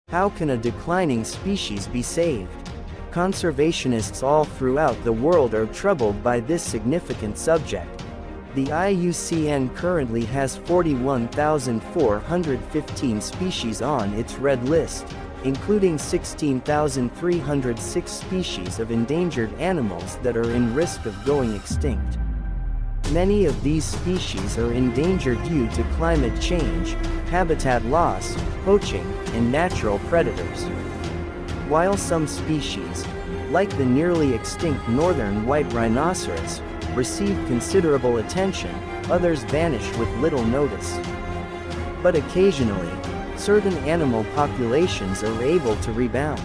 How can a declining species be saved? Conservationists all throughout the world are troubled by this significant subject. The IUCN currently has 41,415 species on its red list, including 16,306 species of endangered animals that are in risk of going extinct. Many of these species are endangered due to climate change, habitat loss, poaching, and natural predators. While some species, like the nearly extinct northern white rhinoceros, receive considerable attention, others vanish with little notice. But occasionally, certain animal populations are able to rebound.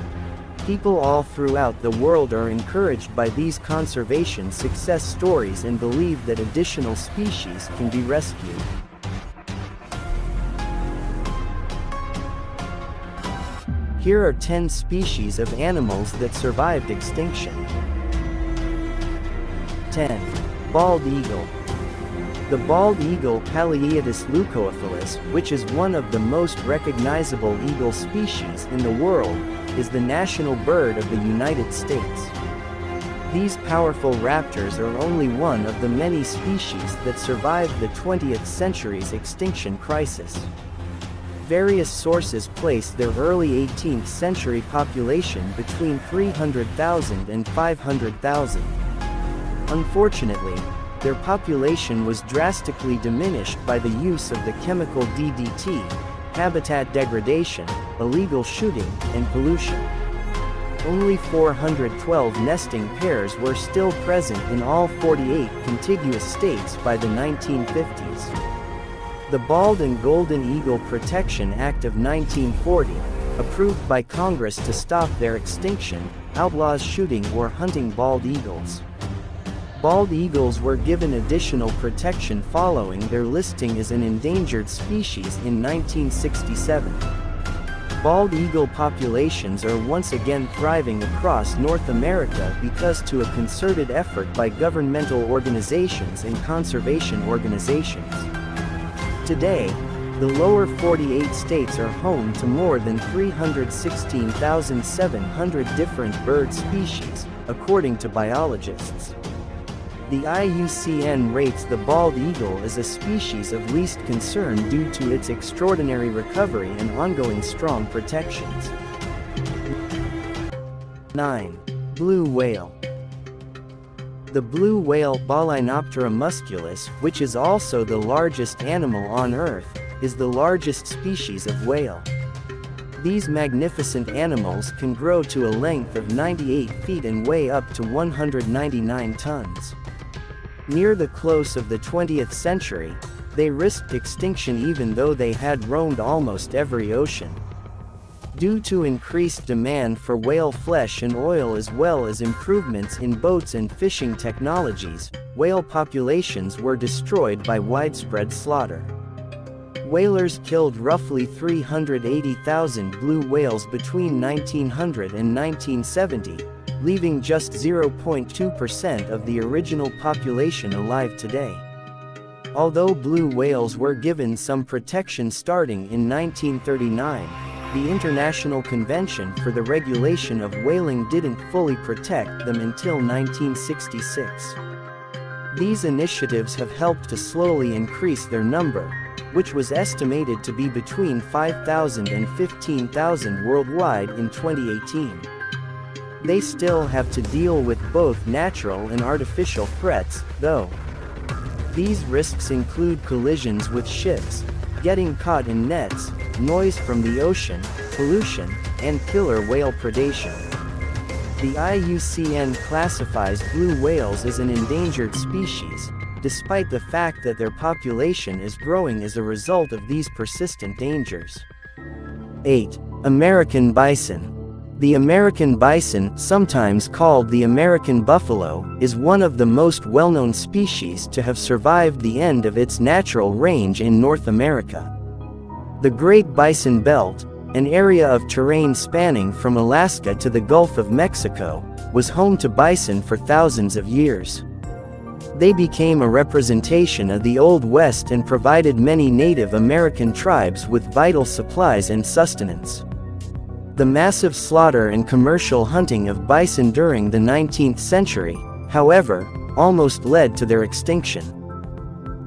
People all throughout the world are encouraged by these conservation success stories and believe that additional species can be rescued. Here are 10 species of animals that survived extinction. 10. Bald eagle. The bald eagle Paleatus leucoephalus, which is one of the most recognizable eagle species in the world, is the national bird of the United States. These powerful raptors are only one of the many species that survived the 20th century's extinction crisis. Various sources place their early 18th century population between 300,000 and 500,000. Unfortunately, their population was drastically diminished by the use of the chemical DDT, habitat degradation, illegal shooting, and pollution. Only 412 nesting pairs were still present in all 48 contiguous states by the 1950s. The Bald and Golden Eagle Protection Act of 1940, approved by Congress to stop their extinction, outlaws shooting or hunting bald eagles. Bald eagles were given additional protection following their listing as an endangered species in 1967. Bald eagle populations are once again thriving across North America because to a concerted effort by governmental organizations and conservation organizations. Today, the lower 48 states are home to more than 316,700 different bird species, according to biologists. The IUCN rates the bald eagle as a species of least concern due to its extraordinary recovery and ongoing strong protections. 9. Blue whale. The blue whale Baleinoptera musculus, which is also the largest animal on Earth, is the largest species of whale. These magnificent animals can grow to a length of 98 feet and weigh up to 199 tons. Near the close of the 20th century, they risked extinction even though they had roamed almost every ocean. Due to increased demand for whale flesh and oil as well as improvements in boats and fishing technologies, whale populations were destroyed by widespread slaughter. Whalers killed roughly 380,000 blue whales between 1900 and 1970, leaving just 0.2% of the original population alive today. Although blue whales were given some protection starting in 1939, the International Convention for the Regulation of Whaling didn't fully protect them until 1966. These initiatives have helped to slowly increase their number, which was estimated to be between 5,000 and 15,000 worldwide in 2018. They still have to deal with both natural and artificial threats, though. These risks include collisions with ships, getting caught in nets, noise from the ocean, pollution, and killer whale predation. The IUCN classifies blue whales as an endangered species, despite the fact that their population is growing as a result of these persistent dangers. 8. American bison. The American bison, sometimes called the American buffalo, is one of the most well-known species to have survived the end of its natural range in North America. The Great Bison Belt, an area of terrain spanning from Alaska to the Gulf of Mexico, was home to bison for thousands of years. They became a representation of the Old West and provided many Native American tribes with vital supplies and sustenance. The massive slaughter and commercial hunting of bison during the 19th century, however, almost led to their extinction.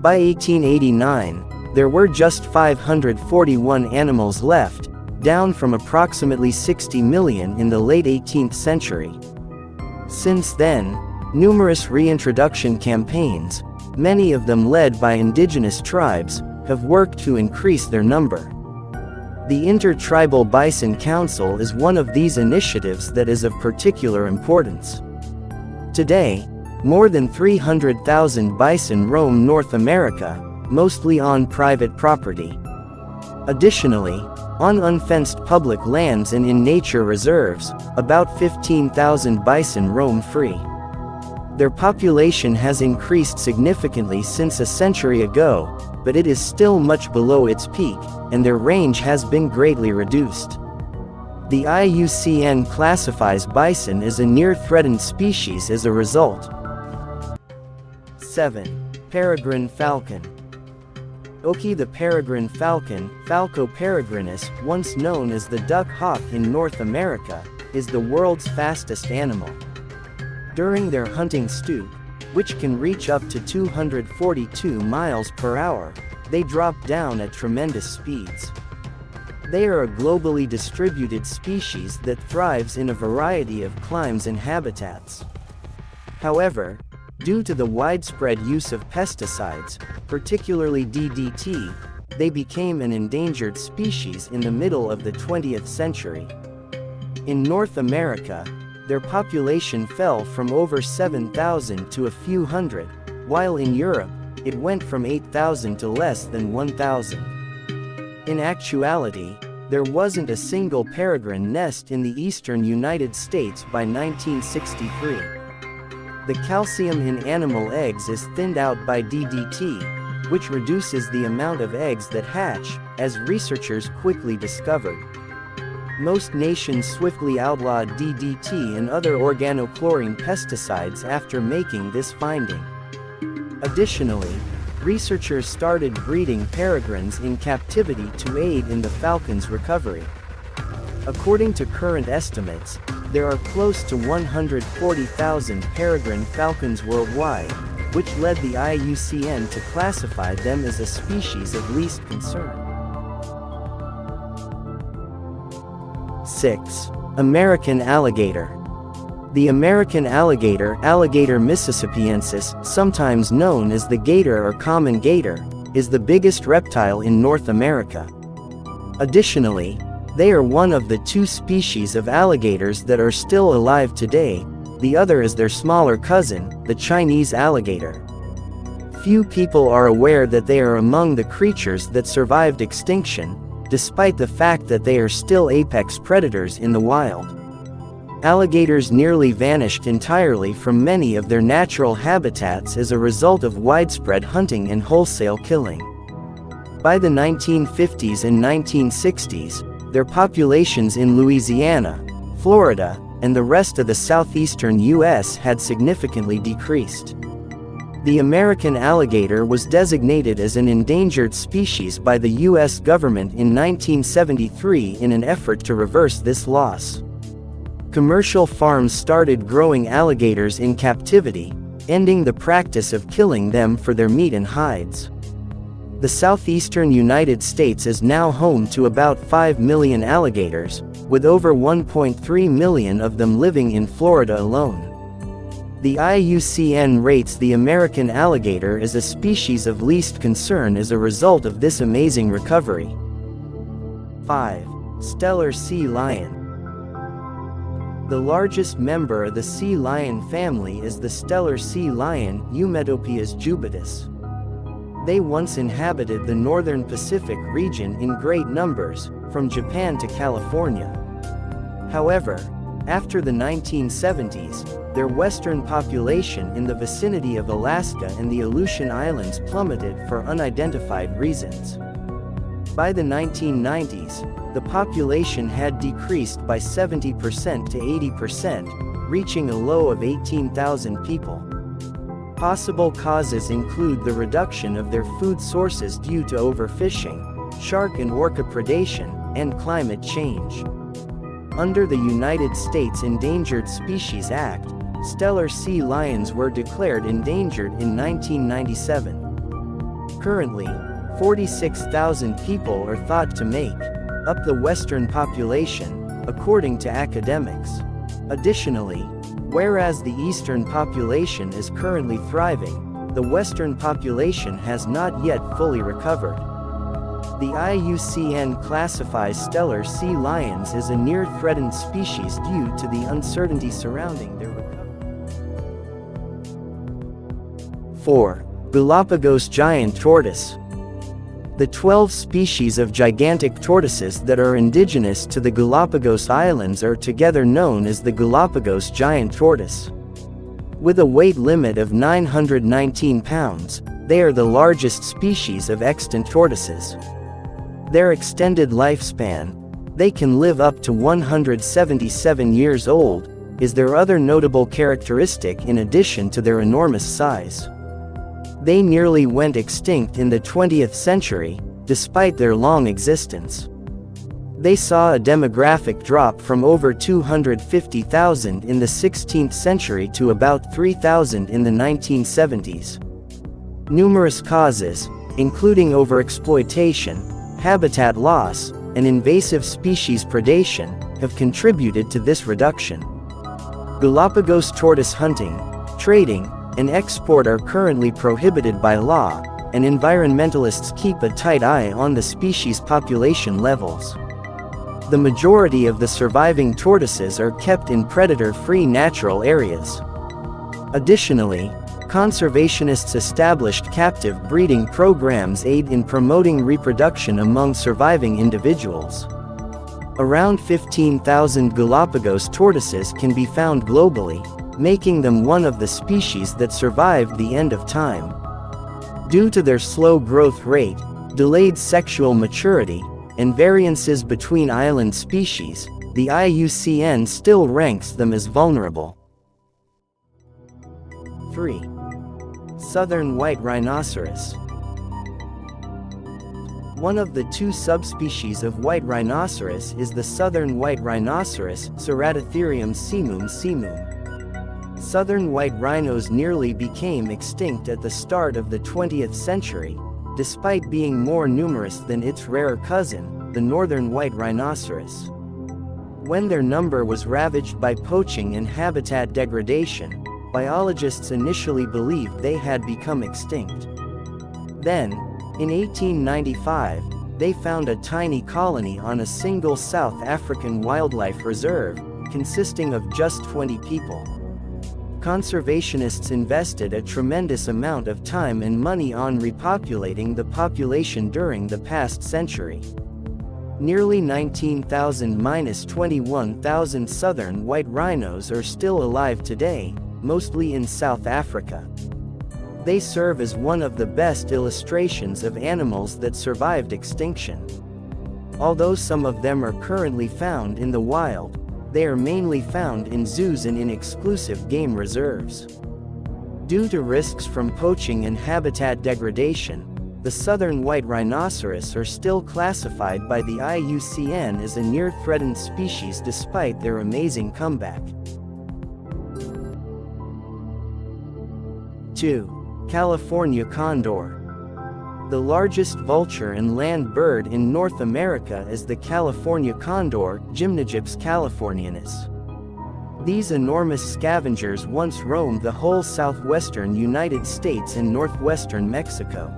By 1889, there were just 541 animals left, down from approximately 60 million in the late 18th century. Since then, numerous reintroduction campaigns, many of them led by indigenous tribes, have worked to increase their number. The Inter-Tribal Bison Council is one of these initiatives that is of particular importance. Today, more than 300,000 bison roam North America, mostly on private property. Additionally, on unfenced public lands and in nature reserves, about 15,000 bison roam free. Their population has increased significantly since a century ago, but it is still much below its peak, and their range has been greatly reduced. The IUCN classifies bison as a near-threatened species as a result. 7. Peregrine Falcon. The peregrine falcon, Falco peregrinus, once known as the duck hawk in North America, is the world's fastest animal. During their hunting stoop, which can reach up to 242 miles per hour, they drop down at tremendous speeds. They are a globally distributed species that thrives in a variety of climes and habitats. However, due to the widespread use of pesticides, particularly DDT, they became an endangered species in the middle of the 20th century. In North America, their population fell from over 7,000 to a few hundred, while in Europe, it went from 8,000 to less than 1,000. In actuality, there wasn't a single peregrine nest in the eastern United States by 1963. The calcium in animal eggs is thinned out by DDT, which reduces the amount of eggs that hatch, as researchers quickly discovered. Most nations swiftly outlawed DDT and other organochlorine pesticides after making this finding. Additionally, researchers started breeding peregrines in captivity to aid in the falcon's recovery. According to current estimates, there are close to 140,000 peregrine falcons worldwide, which led the IUCN to classify them as a species of least concern. 6. American alligator. The American alligator, Alligator mississippiensis, sometimes known as the gator or common gator, is the biggest reptile in North America. Additionally, they are one of the two species of alligators that are still alive today. The other is their smaller cousin, the Chinese alligator. Few people are aware that they are among the creatures that survived extinction, despite the fact that they are still apex predators in the wild. Alligators nearly vanished entirely from many of their natural habitats as a result of widespread hunting and wholesale killing. By the 1950s and 1960s, their populations in Louisiana, Florida, and the rest of the southeastern U.S. had significantly decreased. The American alligator was designated as an endangered species by the U.S. government in 1973 in an effort to reverse this loss. Commercial farms started growing alligators in captivity, ending the practice of killing them for their meat and hides. The southeastern United States is now home to about 5 million alligators, with over 1.3 million of them living in Florida alone. The IUCN rates the American alligator as a species of least concern as a result of this amazing recovery. 5. Steller Sea Lion. The largest member of the sea lion family is the Steller Sea Lion, Eumetopias jubatus. They once inhabited the northern Pacific region in great numbers, from Japan to California. However, after the 1970s, their western population in the vicinity of Alaska and the Aleutian Islands plummeted for unidentified reasons. By the 1990s, the population had decreased by 70% to 80%, reaching a low of 18,000 people. Possible causes include the reduction of their food sources due to overfishing, shark and orca predation, and climate change. Under the United States Endangered Species Act, Steller sea lions were declared endangered in 1997. Currently, 46,000 people are thought to make up the Western population, according to academics. Additionally, whereas the Eastern population is currently thriving, the Western population has not yet fully recovered. The IUCN classifies Steller sea lions as a near-threatened species due to the uncertainty surrounding their recovery. 4. Galapagos giant tortoise. The 12 species of gigantic tortoises that are indigenous to the Galapagos Islands are together known as the Galapagos giant tortoise. With a weight limit of 919 pounds, they are the largest species of extant tortoises. Their extended lifespan, they can live up to 177 years old, is their other notable characteristic in addition to their enormous size. They nearly went extinct in the 20th century, despite their long existence. They saw a demographic drop from over 250,000 in the 16th century to about 3,000 in the 1970s. Numerous causes, including overexploitation, habitat loss, and invasive species predation, have contributed to this reduction. Galapagos tortoise hunting, trading, and export are currently prohibited by law, and environmentalists keep a tight eye on the species' population levels. The majority of the surviving tortoises are kept in predator-free natural areas. Additionally, conservationists established captive breeding programs aid in promoting reproduction among surviving individuals. Around 15,000 Galapagos tortoises can be found globally, making them one of the species that survived the end of time. Due to their slow growth rate, delayed sexual maturity, and variances between island species, the IUCN still ranks them as vulnerable. 3. Southern white rhinoceros. One of the two subspecies of white rhinoceros is the southern white rhinoceros, Ceratotherium simum. Southern white rhinos nearly became extinct at the start of the 20th century, despite being more numerous than its rarer cousin, the northern white rhinoceros. When their number was ravaged by poaching and habitat degradation, biologists initially believed they had become extinct. Then, in 1895, they found a tiny colony on a single South African wildlife reserve, consisting of just 20 people. Conservationists invested a tremendous amount of time and money on repopulating the population during the past century. Nearly 19,000–21,000 southern white rhinos are still alive today, mostly in South Africa. They serve as one of the best illustrations of animals that survived extinction. Although some of them are currently found in the wild, they are mainly found in zoos and in exclusive game reserves. Due to risks from poaching and habitat degradation, the southern white rhinoceros are still classified by the IUCN as a near-threatened species despite their amazing comeback. 2. California condor. The largest vulture and land bird in North America is the California condor, Gymnogyps californianus. These enormous scavengers once roamed the whole southwestern United States and northwestern Mexico.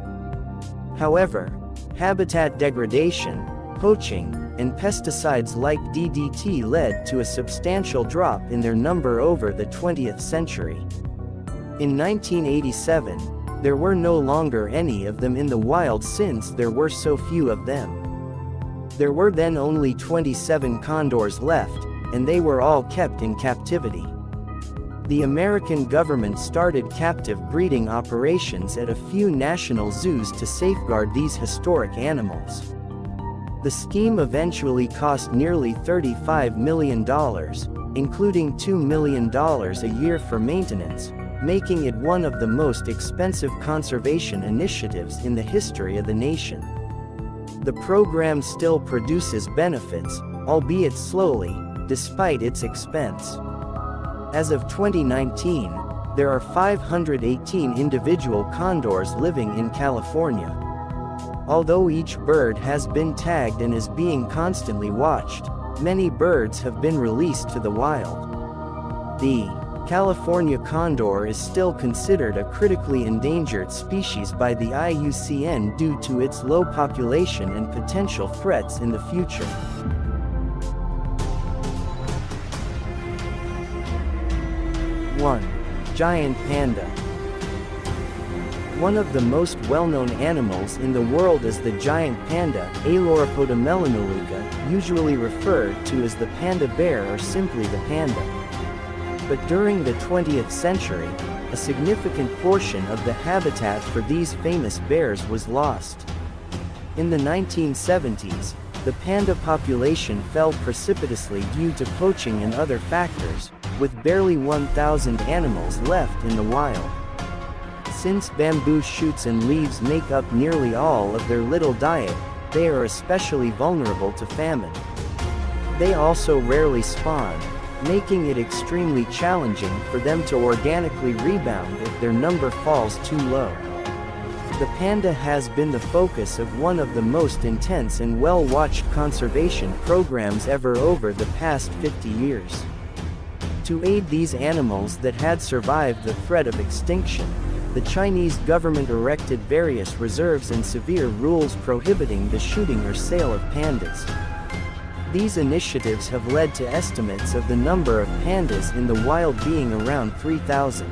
However, habitat degradation, poaching, and pesticides like DDT led to a substantial drop in their number over the 20th century. In 1987, there were no longer any of them in the wild since there were so few of them. There were then only 27 condors left, and they were all kept in captivity. The American government started captive breeding operations at a few national zoos to safeguard these historic animals. The scheme eventually cost nearly $35 million, including $2 million a year for maintenance, making it one of the most expensive conservation initiatives in the history of the nation. The program still produces benefits, albeit slowly, despite its expense. As of 2019, there are 518 individual condors living in California. Although each bird has been tagged and is being constantly watched, many birds have been released to the wild. The California condor is still considered a critically endangered species by the IUCN due to its low population and potential threats in the future. 1. Giant panda. One of the most well-known animals in the world is the giant panda, Ailuropoda melanoleuca, usually referred to as the panda bear or simply the panda. But during the 20th century, a significant portion of the habitat for these famous bears was lost. In the 1970s, the panda population fell precipitously due to poaching and other factors, with barely 1,000 animals left in the wild. Since bamboo shoots and leaves make up nearly all of their little diet, they are especially vulnerable to famine. They also rarely spawn, making it extremely challenging for them to organically rebound if their number falls too low. The panda has been the focus of one of the most intense and well-watched conservation programs ever over the past 50 years. To aid these animals that had survived the threat of extinction, the Chinese government erected various reserves and severe rules prohibiting the shooting or sale of pandas. These initiatives have led to estimates of the number of pandas in the wild being around 3,000.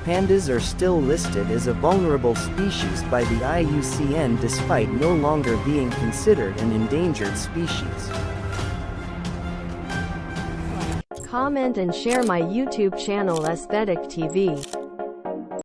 Pandas are still listed as a vulnerable species by the IUCN despite no longer being considered an endangered species. Comment and share my YouTube channel Aesthetic TV.